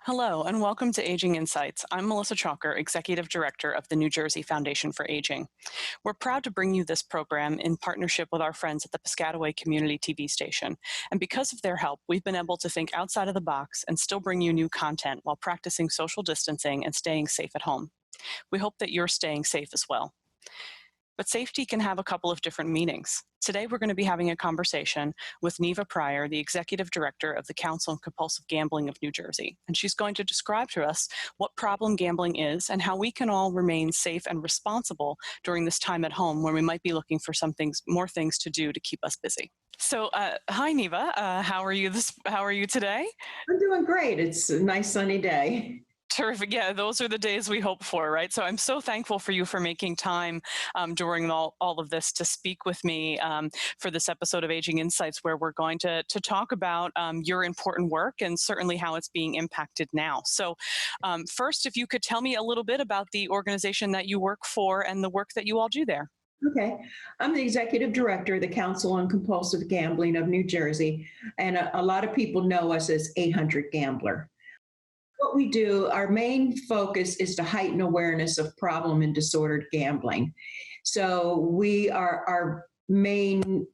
Hello, and welcome to Aging Insights. I'm Melissa Chalker, Executive Director of the New Jersey Foundation for Aging. We're proud to bring you this program in partnership with our friends at the Piscataway Community TV station. And because of their help, we've been able to think outside of the box and still bring you new content while practicing social distancing and staying safe at home. We hope that you're staying safe as well. But safety can have a couple of different meanings. Today, we're going to be having a conversation with Neva Pryor, the Executive Director of the Council on Compulsive Gambling of New Jersey. And she's going to describe to us what problem gambling is and how we can all remain safe and responsible during this time at home when we might be looking for more things to do to keep us busy. So, hi, Neva. How are you today? I'm doing great. It's a nice sunny day. Terrific. Yeah, those are the days we hope for, right? So I'm so thankful for you for making time during all of this to speak with me for this episode of Aging Insights, where we're going to talk about your important work and certainly how it's being impacted now. So first, if you could tell me a little bit about the organization that you work for and the work that you all do there. Okay. I'm the Executive Director of the Council on Compulsive Gambling of New Jersey, and a lot of people know us as 800 Gambler. What we do, our main focus is to heighten awareness of problem and disordered gambling. So our main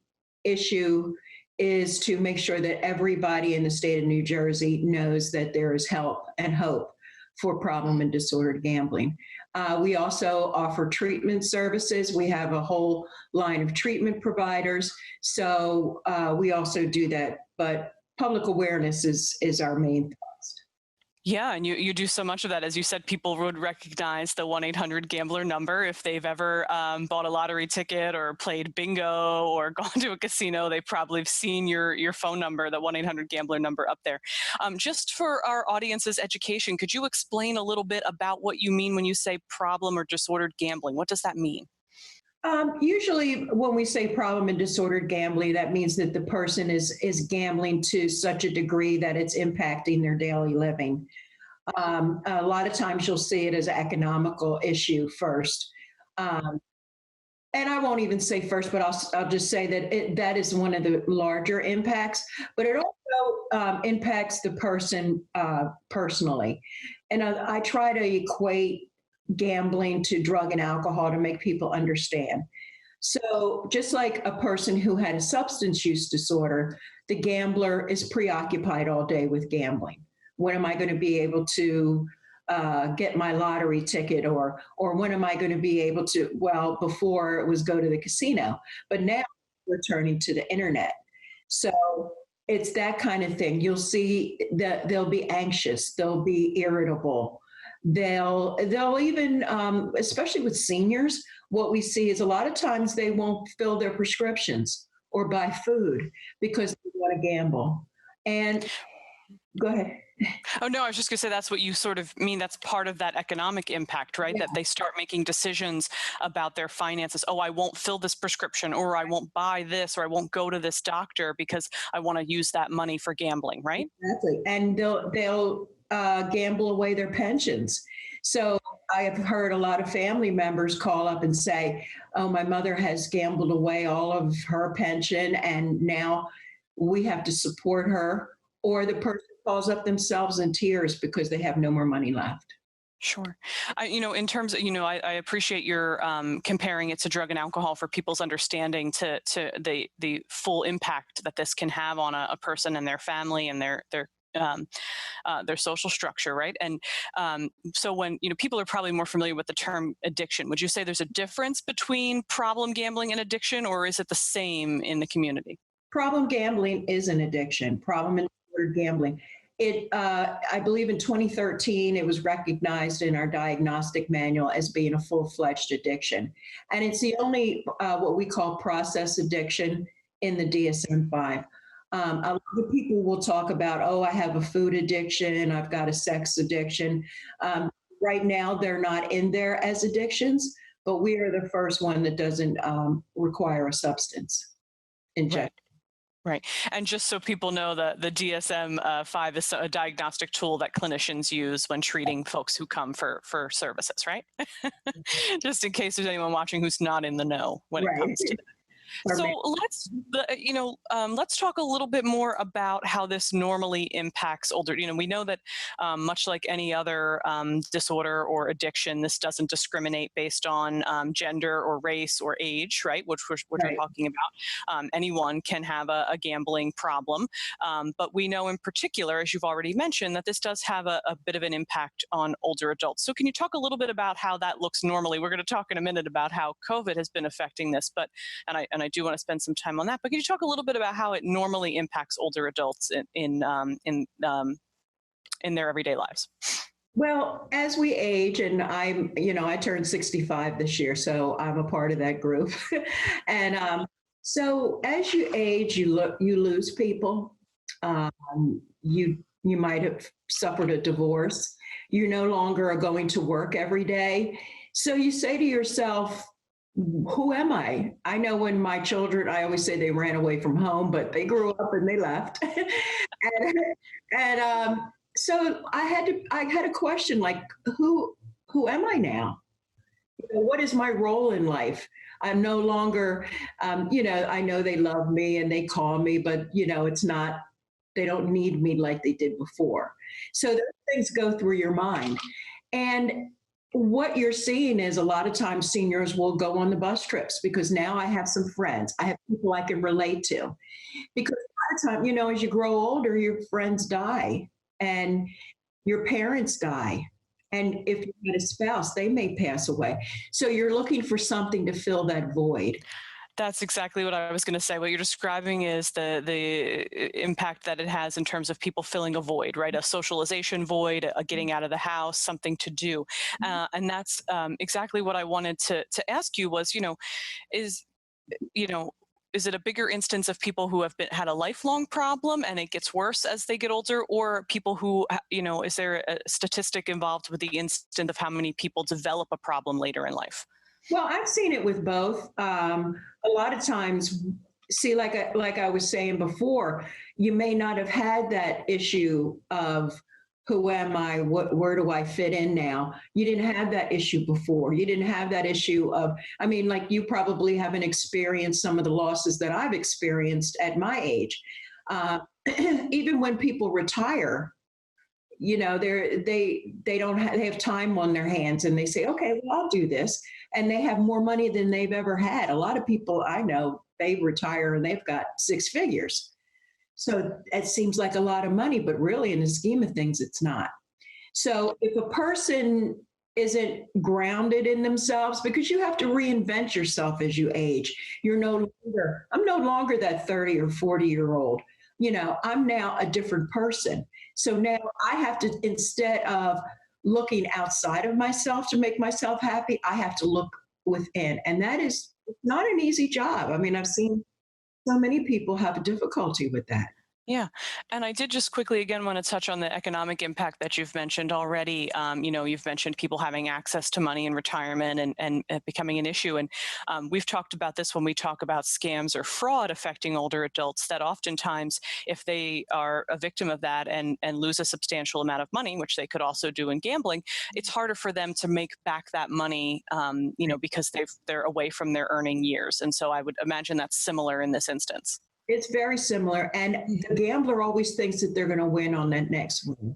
issue is to make sure that everybody in the state of New Jersey knows that there is help and hope for problem and disordered gambling. We also offer treatment services. We have a whole line of treatment providers. So we also do that, but public awareness is our main thrust. Yeah, and you do so much of that. As you said, people would recognize the 1-800-GAMBLER number. If they've ever bought a lottery ticket or played bingo or gone to a casino, they probably have seen your phone number, the 1-800-GAMBLER number up there. Just for our audience's education, could you explain a little bit about what you mean when you say problem or disordered gambling? What does that mean? Usually when we say problem and disordered gambling, that means that the person is gambling to such a degree that it's impacting their daily living. A lot of times you'll see it as an economical issue first. And I won't even say first, but I'll just say that that is one of the larger impacts, but it also impacts the person personally. And I try to equate gambling to drug and alcohol to make people understand. So just like a person who had a substance use disorder, the gambler is preoccupied all day with gambling. When am I going to be able to get my lottery ticket, or when am I going to be able to, well, before it was go to the casino, but now we're turning to the internet. So it's that kind of thing. You'll see that they'll be anxious, they'll be irritable. They'll even, especially with seniors, what we see is a lot of times they won't fill their prescriptions or buy food because they want to gamble. And go ahead. Oh, no, I was just going to say that's what you sort of mean. That's part of that economic impact, right? Yeah. That they start making decisions about their finances. Oh, I won't fill this prescription, or I won't buy this, or I won't go to this doctor because I want to use that money for gambling, right? Exactly. And they'll gamble away their pensions. So I have heard a lot of family members call up and say, oh, my mother has gambled away all of her pension and now we have to support her. Or the person calls up themselves in tears because they have no more money left. Sure. In terms of, I appreciate your comparing it to drug and alcohol for people's understanding to the full impact that this can have on a person and their family and their social structure, right? And so when people are probably more familiar with the term addiction, would you say there's a difference between problem gambling and addiction, or is it the same in the community? Problem gambling is an addiction. Problem and disordered gambling. I believe in 2013, it was recognized in our diagnostic manual as being a full-fledged addiction. And it's the only what we call process addiction in the DSM-5. A lot of people will talk about, oh, I have a food addiction, I've got a sex addiction. Right now, they're not in there as addictions, but we are the first one that doesn't require a substance injection. Right. And just so people know, the DSM-5 is a diagnostic tool that clinicians use when treating folks who come for services, right? Just in case there's anyone watching who's not in the know when it comes to that. Or So let's talk a little bit more about how this normally impacts older. We know that much like any other disorder or addiction, this doesn't discriminate based on gender or race or age, right? Which we're right. talking about. Anyone can have a gambling problem, but we know in particular, as you've already mentioned, that this does have a bit of an impact on older adults. So can you talk a little bit about how that looks normally? We're going to talk in a minute about how COVID has been affecting this, but and I do want to spend some time on that. But can you talk a little bit about how it normally impacts older adults in their everyday lives? Well, as we age, and I turned 65 this year, so I'm a part of that group. And so as you age, you lose people. You might have suffered a divorce. You no longer are going to work every day. So you say to yourself, who am I? I know when my children, I always say they ran away from home, but they grew up and they left. and so I had a question like, who am I now? What is my role in life? I'm no longer, I know they love me and they call me, but it's not, they don't need me like they did before. So those things go through your mind. And what you're seeing is a lot of times seniors will go on the bus trips because now I have some friends. I have people I can relate to. Because a lot of time, as you grow older, your friends die and your parents die. And if you had a spouse, they may pass away. So you're looking for something to fill that void. That's exactly what I was going to say. What you're describing is the impact that it has in terms of people filling a void, right? A socialization void, a getting out of the house, something to do, and that's exactly what I wanted to ask you was, is you know is it a bigger instance of people who have had a lifelong problem and it gets worse as they get older, or people who, is there a statistic involved with the instant of how many people develop a problem later in life? Well, I've seen it with both. A lot of times, see, like I was saying before, you may not have had that issue of who am I? Where do I fit in now? You didn't have that issue before. You didn't have that issue of, I mean, like you probably haven't experienced some of the losses that I've experienced at my age. Even when people retire, they don't have, they have time on their hands and they say, okay, well, I'll do this, and they have more money than they've ever had. A lot of people I know, they retire and they've got six figures, so it seems like a lot of money, but really in the scheme of things it's not. So if a person isn't grounded in themselves, because you have to reinvent yourself as you age. I'm no longer that 30 or 40-year old. I'm now a different person. So now I have to, instead of looking outside of myself to make myself happy, I have to look within. And that is not an easy job. I mean, I've seen so many people have difficulty with that. Yeah. And I did just quickly again want to touch on the economic impact that you've mentioned already. You've mentioned people having access to money in retirement and becoming an issue. And we've talked about this when we talk about scams or fraud affecting older adults, that oftentimes if they are a victim of that and lose a substantial amount of money, which they could also do in gambling, it's harder for them to make back that money, because they're away from their earning years. And so I would imagine that's similar in this instance. It's very similar. And the gambler always thinks that they're going to win on that next win.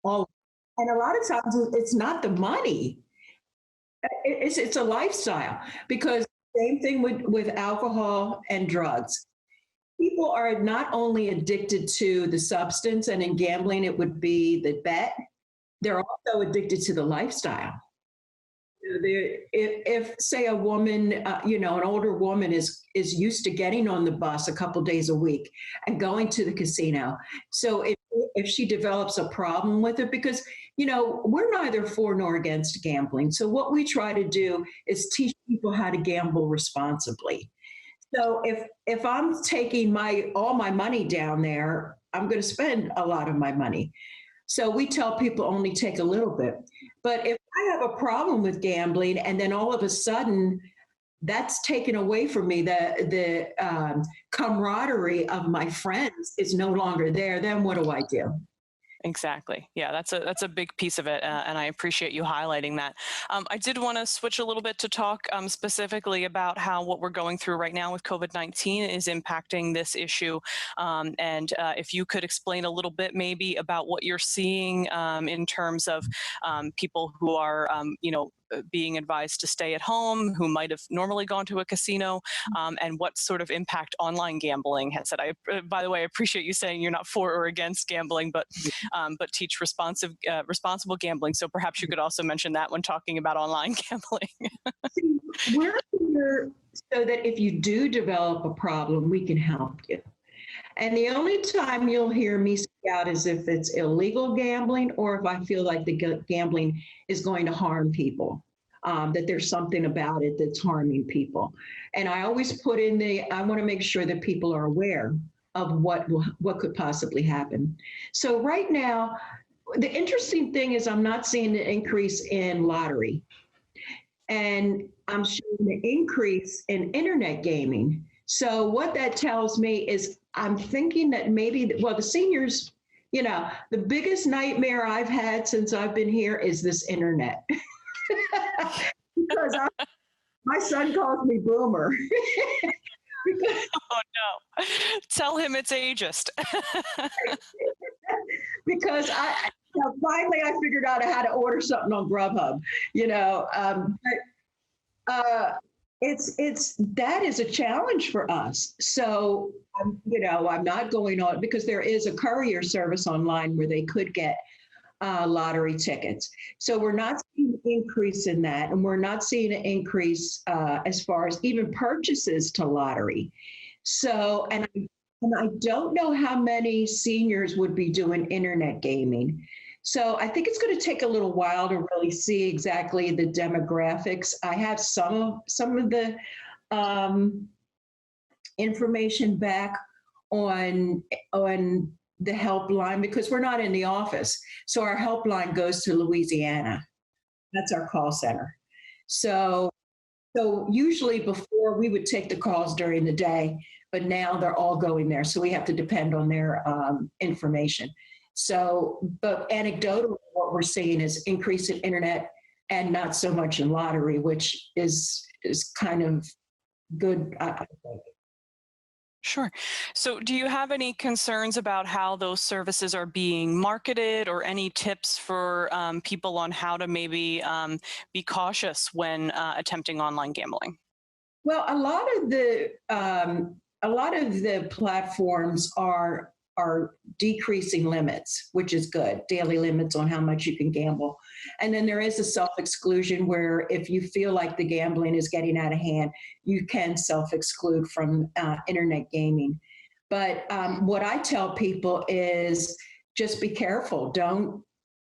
All, and a lot of times it's not the money. It's a lifestyle, because same thing with alcohol and drugs. People are not only addicted to the substance, and in gambling it would be the bet, they're also addicted to the lifestyle. If say a woman, an older woman is used to getting on the bus a couple days a week and going to the casino, so if she develops a problem with it, because we're neither for nor against gambling, so what we try to do is teach people how to gamble responsibly. So if I'm taking all my money down there, I'm going to spend a lot of my money. So we tell people only take a little bit. But if I have a problem with gambling and then all of a sudden that's taken away from me, the camaraderie of my friends is no longer there, then what do I do? Exactly. Yeah, that's a big piece of it, and I appreciate you highlighting that. I did want to switch a little bit to talk specifically about how what we're going through right now with COVID-19 is impacting this issue, and if you could explain a little bit maybe about what you're seeing in terms of people who are, being advised to stay at home, who might have normally gone to a casino, and what sort of impact online gambling has had. By the way, I appreciate you saying you're not for or against gambling, but teach responsible gambling. So perhaps you could also mention that when talking about online gambling. See, we're here so that if you do develop a problem, we can help you. And the only time you'll hear me speak out is if it's illegal gambling or if I feel like the gambling is going to harm people, that there's something about it that's harming people. And I always put in I want to make sure that people are aware of what could possibly happen. So right now, the interesting thing is I'm not seeing an increase in lottery. And I'm seeing an increase in internet gaming. So what that tells me is I'm thinking that maybe, well, the seniors, the biggest nightmare I've had since I've been here is this internet. Because my son calls me boomer. Oh no! Tell him it's ageist. Because finally I figured out how to order something on Grubhub. It's that is a challenge for us. So I'm not going on because there is a courier service online where they could get lottery tickets. So we're not seeing an increase in that, and we're not seeing an increase as far as even purchases to lottery. So, and I don't know how many seniors would be doing internet gaming. So I think it's going to take a little while to really see exactly the demographics. I have some of the information back on the helpline because we're not in the office. So our helpline goes to Louisiana. That's our call center. So usually before we would take the calls during the day, but now they're all going there. So we have to depend on their information. So, but anecdotally, what we're seeing is increase in internet and not so much in lottery, which is kind of good, I think. Sure. So do you have any concerns about how those services are being marketed or any tips for people on how to maybe be cautious when attempting online gambling? Well, a lot of the platforms are decreasing limits, which is good, daily limits on how much you can gamble. And then there is a self-exclusion where if you feel like the gambling is getting out of hand, you can self-exclude from internet gaming. But what I tell people is just be careful. Don't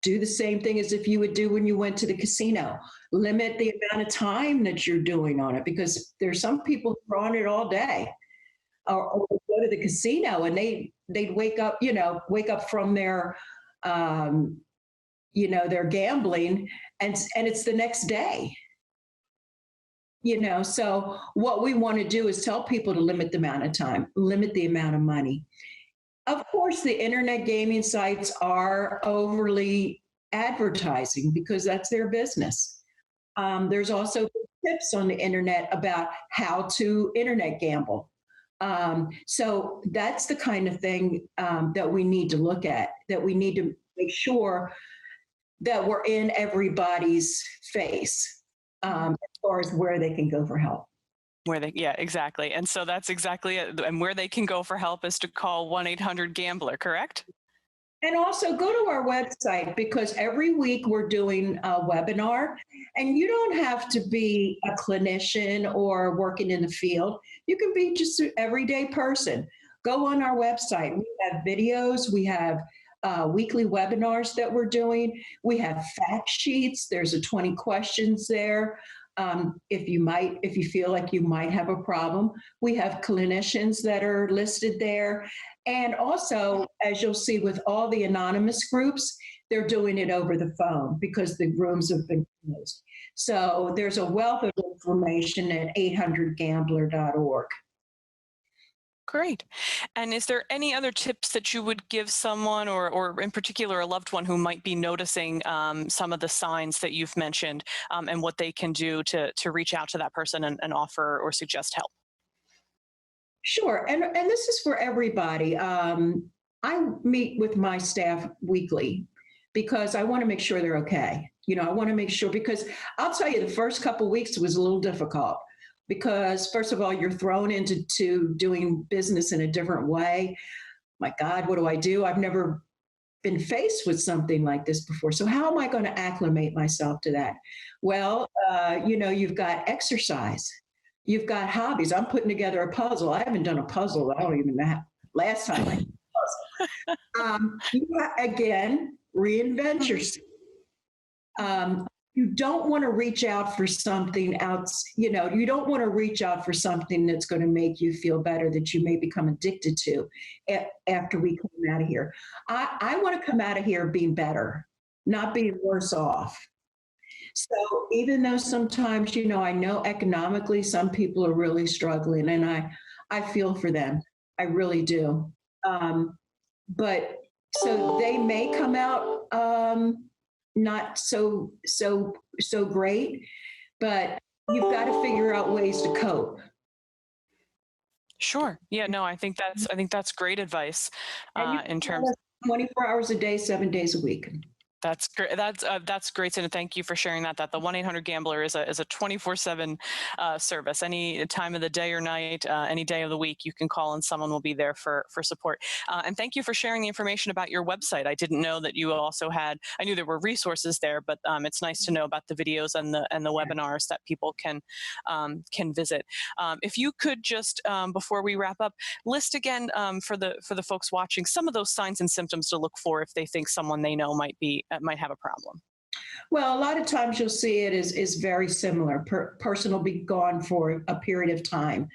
do the same thing as if you would do when you went to the casino. Limit the amount of time that you're doing on it because there's some people who are on it all day or go to the casino and they'd wake up from their their gambling and it's the next day. So what we want to do is tell people to limit the amount of time, limit the amount of money. Of course, the internet gaming sites are overly advertising because that's their business. There's also tips on the internet about how to internet gamble. So that's the kind of thing that we need to look at, that we need to make sure that we're in everybody's face as far as where they can go for help. Yeah, exactly. And so that's exactly it. And where they can go for help is to call 1-800-GAMBLER, correct? And also go to our website because every week we're doing a webinar and you don't have to be a clinician or working in the field. You can be just an everyday person. Go on our website. We have videos. We have weekly webinars that we're doing. We have fact sheets. There's a 20 questions there. If you feel like you might have a problem, we have clinicians that are listed there. And also, as you'll see with all the anonymous groups, they're doing it over the phone because the rooms have been closed. So there's a wealth of information at 800gambler.org. Great. And is there any other tips that you would give someone, or in particular a loved one who might be noticing some of the signs that you've mentioned, and what they can do to reach out to that person and offer or suggest help? Sure, and this is for everybody. I meet with my staff weekly because I want to make sure they're okay. I want to make sure because I'll tell you, the first couple of weeks was a little difficult because first of all, you're thrown into doing business in a different way. My God, what do I do? I've never been faced with something like this before. So how am I going to acclimate myself to that? Well, you've got exercise, you've got hobbies. I'm putting together a puzzle. I haven't done a puzzle. I don't even know last time I did a puzzle. Again, reinvent yourself. You don't want to reach out for something else. You don't want to reach out for something that's going to make you feel better that you may become addicted to after we come out of here. I want to come out of here being better, not being worse off. So even though sometimes, I know economically some people are really struggling and I feel for them. I really do. But so they may come out not so great, but you've got to figure out ways to cope. Sure. Yeah, no, I think that's great advice And in you terms. 24 hours a day, 7 days a week. That's great. That's great, and thank you for sharing that. That the 1-800-GAMBLER is a 24/7 service. Any time of the day or night, any day of the week, you can call and someone will be there for support. And thank you for sharing the information about your website. I didn't know that you also had. I knew there were resources there, but it's nice to know about the videos and the webinars that people can visit. If you could just before we wrap up, list again for the folks watching some of those signs and symptoms to look for if they think someone they know might have a problem. Well, a lot of times you'll see it is very similar. Person will be gone for a period of time.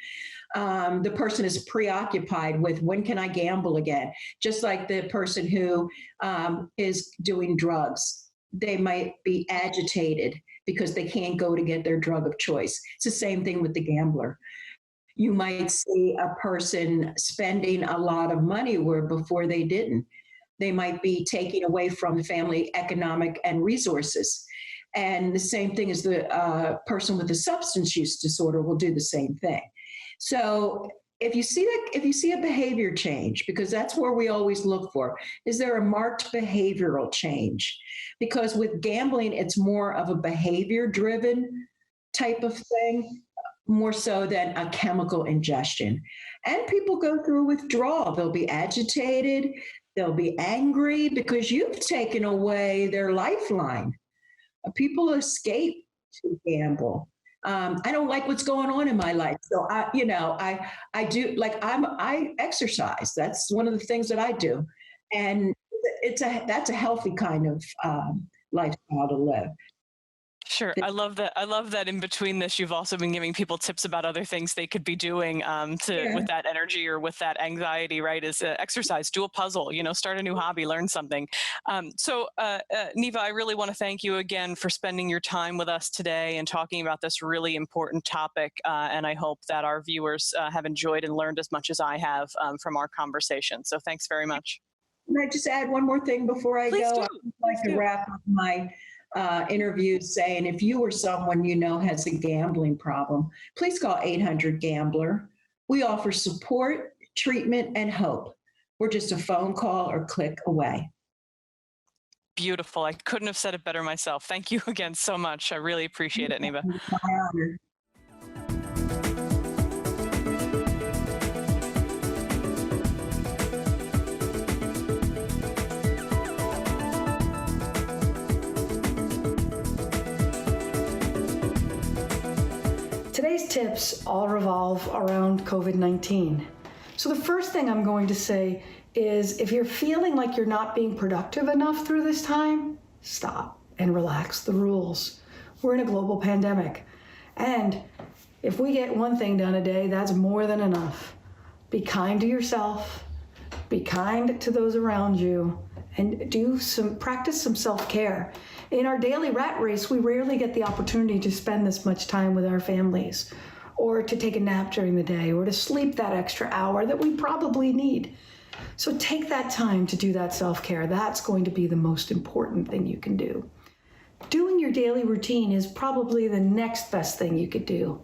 The person is preoccupied with when can I gamble again? Just like the person who is doing drugs. They might be agitated because they can't go to get their drug of choice. It's the same thing with the gambler. You might see a person spending a lot of money where before they didn't. They might be taking away from the family economic and resources. And the same thing as the person with a substance use disorder will do the same thing. So if you see a behavior change, because that's where we always look for, is there a marked behavioral change? Because with gambling, it's more of a behavior-driven type of thing, more so than a chemical ingestion. And people go through withdrawal. They'll be agitated. They'll be angry because you've taken away their lifeline. People escape to gamble. I don't like what's going on in my life, so I do I exercise. That's one of the things that I do, and that's a healthy kind of lifestyle to live. Sure. I love that. I love that in between this, you've also been giving people tips about other things they could be doing Yeah. with that energy or with that anxiety, right? Is exercise, do a puzzle, start a new hobby, learn something. Neva, I really want to thank you again for spending your time with us today and talking about this really important topic. And I hope that our viewers have enjoyed and learned as much as I have from our conversation. So thanks very much. Can I just add one more thing before I Please go? do. I'd like to wrap up my interview saying if you or someone you know has a gambling problem, please call 800-GAMBLER. We offer support, treatment, and hope. We're just a phone call or click away. Beautiful. I couldn't have said it better myself. Thank you again so much. I really appreciate it, Neva. My honor. Today's tips all revolve around COVID-19. So the first thing I'm going to say is if you're feeling like you're not being productive enough through this time, stop and relax the rules. We're in a global pandemic. And if we get one thing done a day, that's more than enough. Be kind to yourself, be kind to those around you, and practice some self-care. In our daily rat race, we rarely get the opportunity to spend this much time with our families or to take a nap during the day, or to sleep that extra hour that we probably need. So take that time to do that self-care. That's going to be the most important thing you can do. Doing your daily routine is probably the next best thing you could do.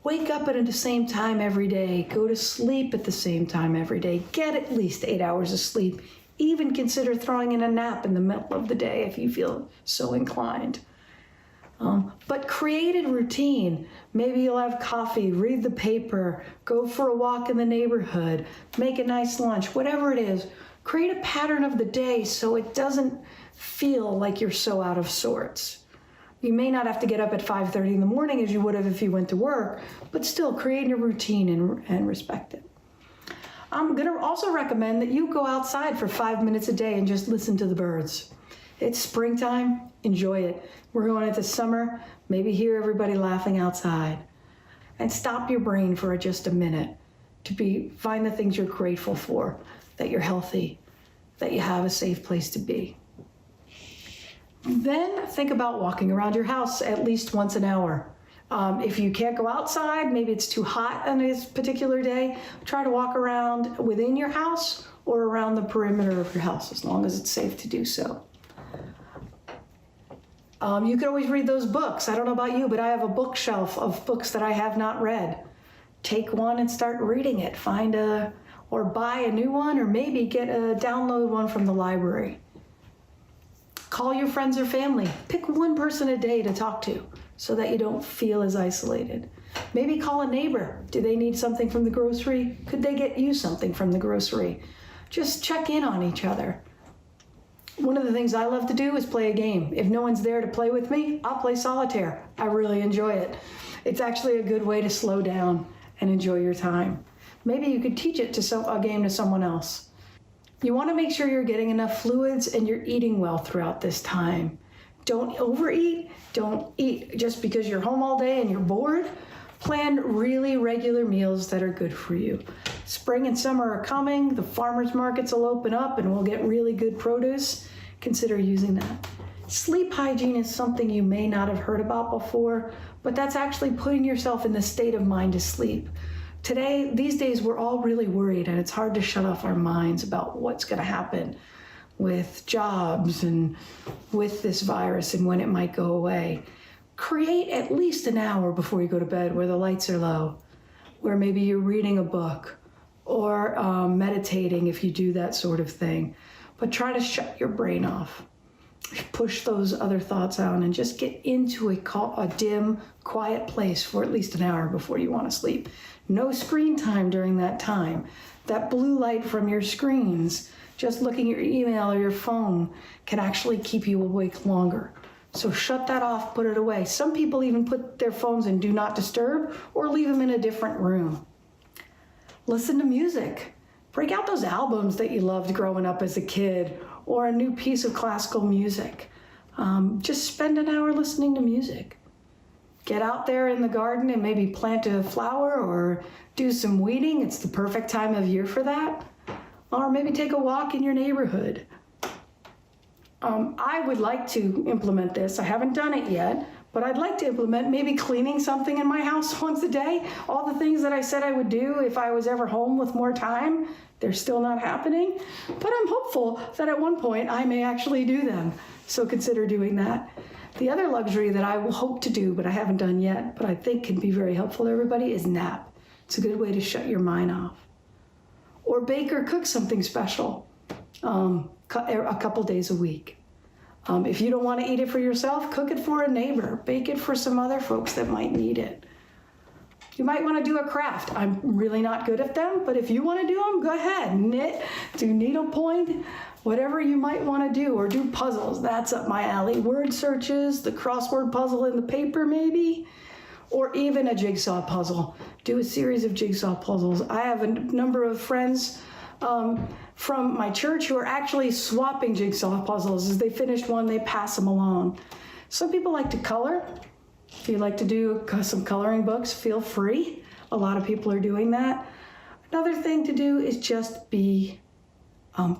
Wake up at the same time every day. Go to sleep at the same time every day. Get at least 8 hours of sleep. Even consider throwing in a nap in the middle of the day if you feel so inclined. But create a routine. Maybe you'll have coffee, read the paper, go for a walk in the neighborhood, make a nice lunch, whatever it is. Create a pattern of the day so it doesn't feel like you're so out of sorts. You may not have to get up at 5:30 in the morning as you would have if you went to work, but still create a routine and respect it. I'm going to also recommend that you go outside for 5 minutes a day and just listen to the birds. It's springtime, enjoy it. We're going into summer, maybe hear everybody laughing outside. And stop your brain for just a minute to find the things you're grateful for, that you're healthy, that you have a safe place to be. Then think about walking around your house at least once an hour. If you can't go outside, maybe it's too hot on this particular day, try to walk around within your house or around the perimeter of your house, as long as it's safe to do so. You can always read those books. I don't know about you, but I have a bookshelf of books that I have not read. Take one and start reading it. Or buy a new one, or maybe download one from the library. Call your friends or family. Pick one person a day to talk to so that you don't feel as isolated. Maybe call a neighbor. Do they need something from the grocery? Could they get you something from the grocery? Just check in on each other. One of the things I love to do is play a game. If no one's there to play with me, I'll play solitaire. I really enjoy it. It's actually a good way to slow down and enjoy your time. Maybe you could teach it a game to someone else. You want to make sure you're getting enough fluids and you're eating well throughout this time. Don't overeat. Don't eat just because you're home all day and you're bored. Plan really regular meals that are good for you. Spring and summer are coming. The farmers markets will open up and we'll get really good produce. Consider using that. Sleep hygiene is something you may not have heard about before, but that's actually putting yourself in the state of mind to sleep. These days, we're all really worried, and it's hard to shut off our minds about what's going to happen with jobs and with this virus and when it might go away. Create at least an hour before you go to bed where the lights are low, where maybe you're reading a book or meditating if you do that sort of thing. But try to shut your brain off. Push those other thoughts out and just get into a dim, quiet place for at least an hour before you want to sleep. No screen time during that time. That blue light from your screens, just looking at your email or your phone, can actually keep you awake longer. So shut that off, put it away. Some people even put their phones in do not disturb or leave them in a different room. Listen to music. Break out those albums that you loved growing up as a kid or a new piece of classical music. Just spend an hour listening to music. Get out there in the garden and maybe plant a flower or do some weeding. It's the perfect time of year for that. Or maybe take a walk in your neighborhood. I would like to implement this. I haven't done it yet, but I'd like to implement maybe cleaning something in my house once a day. All the things that I said I would do if I was ever home with more time, they're still not happening. But I'm hopeful that at one point I may actually do them. So consider doing that. The other luxury that I will hope to do, but I haven't done yet, but I think can be very helpful to everybody, is nap. It's a good way to shut your mind off. Or bake or cook something special a couple days a week. If you don't want to eat it for yourself, cook it for a neighbor. Bake it for some other folks that might need it. You might want to do a craft. I'm really not good at them, but if you want to do them, go ahead. Knit, do needlepoint, whatever you might want to do, or do puzzles. That's up my alley. Word searches, the crossword puzzle in the paper maybe, or even a jigsaw puzzle. Do a series of jigsaw puzzles. I have a number of friends from my church who are actually swapping jigsaw puzzles. As they finish one, they pass them along. Some people like to color. If you like to do some coloring books, feel free. A lot of people are doing that. Another thing to do is just be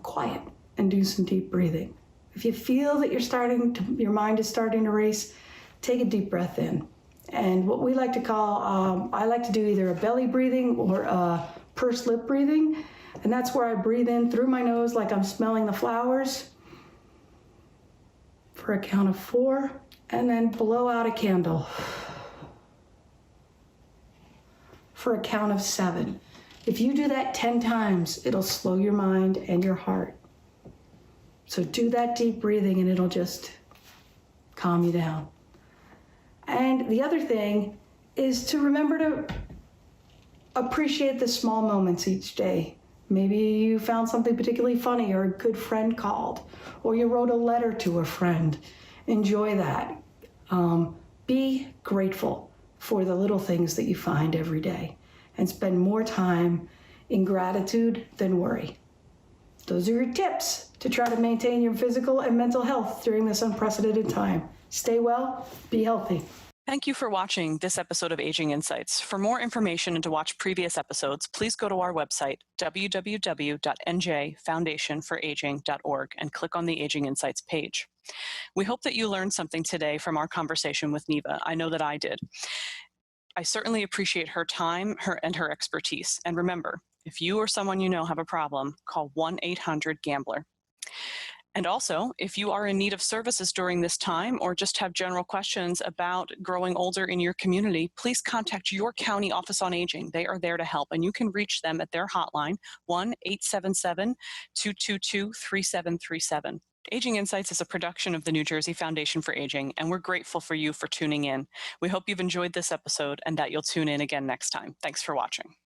quiet and do some deep breathing. If you feel that your mind is starting to race, take a deep breath in And what we like to call, I like to do either a belly breathing or a pursed lip breathing. And that's where I breathe in through my nose like I'm smelling the flowers for a count of 4, and then blow out a candle for a count of 7. If you do that 10 times, it'll slow your mind and your heart. So do that deep breathing and it'll just calm you down. And the other thing is to remember to appreciate the small moments each day. Maybe you found something particularly funny, or a good friend called, or you wrote a letter to a friend. Enjoy that. Be grateful for the little things that you find every day, and spend more time in gratitude than worry. Those are your tips to try to maintain your physical and mental health during this unprecedented time. Stay well, be healthy. Thank you for watching this episode of Aging Insights. For more information and to watch previous episodes, please go to our website, www.njfoundationforaging.org, and click on the Aging Insights page. We hope that you learned something today from our conversation with Neva. I know that I did. I certainly appreciate her time and her expertise. And remember, if you or someone you know have a problem, call 1-800-GAMBLER. And also, if you are in need of services during this time or just have general questions about growing older in your community, please contact your county office on aging. They are there to help, and you can reach them at their hotline, 1-877-222-3737. Aging Insights is a production of the New Jersey Foundation for Aging, and we're grateful for you for tuning in. We hope you've enjoyed this episode and that you'll tune in again next time. Thanks for watching.